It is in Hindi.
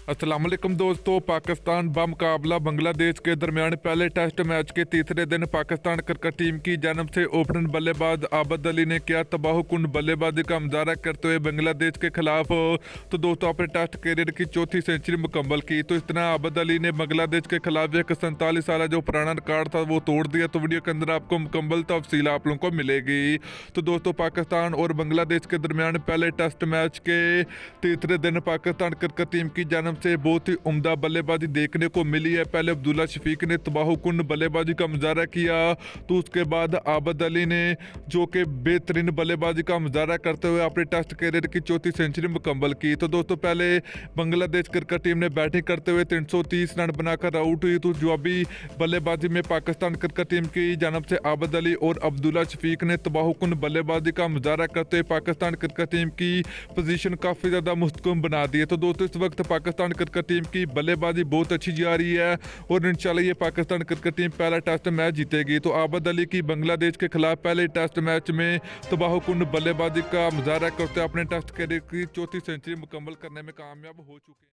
अस्सलाम वालेकुम दोस्तों, पाकिस्तान बामुकाबला बांग्लादेश के दरमियान पहले टेस्ट मैच के तीसरे दिन पाकिस्तान क्रिकेट टीम की जानब से ओपनर बल्लेबाज आबद अली ने किया तबाहकुन बल्लेबाजी का मुजाहरा करते हुए बांग्लादेश के खिलाफ तो दोस्तों अपने टेस्ट कैरियर की चौथी सेंचुरी मुकम्मल की। तो इस तरह आबद अली ने बांग्लादेश के खिलाफ एक 47 साल जो पुराना रिकॉर्ड था वो तोड़ दिया। तो वीडियो के अंदर आपको मुकम्मल तफसील आप लोगों को मिलेगी। तो दोस्तों पाकिस्तान और बांग्लादेश के दरमियान पहले टेस्ट मैच के तीसरे दिन पाकिस्तान क्रिकेट टीम की जानब से बहुत ही उम्दा बल्लेबाजी देखने को मिली है। पहले अब्दुल्ला शफीक ने तबाहकुन बल्लेबाजी का मुजाहरा किया, तो उसके बाद आबद अली ने जो कि बेहतरीन बल्लेबाजी का मुजाहरा करते हुए अपने टेस्ट कैरियर की चौथी सेंचुरी मुकम्मल की। तो दोस्तों पहले बांग्लादेश क्रिकेट टीम ने बैटिंग करते हुए 330 रन बनाकर आउट हुई। तो जवाबी बल्लेबाजी में पाकिस्तान क्रिकेट टीम की जानब से आबद अली और अब्दुल्ला शफीक ने तबाहकुन बल्लेबाजी का मुजाहरा करते हुए पाकिस्तान क्रिकेट टीम की पोजीशन काफ़ी ज़्यादा मुस्तकम बना दी है। तो दोस्तों इस वक्त पाकिस्तान क्रिकेट टीम की बल्लेबाजी बहुत अच्छी जा रही है और इंशाल्लाह ये पाकिस्तान क्रिकेट टीम पहला टेस्ट मैच जीतेगी। तो आबद अली की बांग्लादेश के खिलाफ पहले टेस्ट मैच में तबाहकुन बल्लेबाजी का मुजाहरा करते अपने टेस्ट कैरियर की चौथी सेंचुरी मुकम्मल करने में कामयाब हो चुके हैं।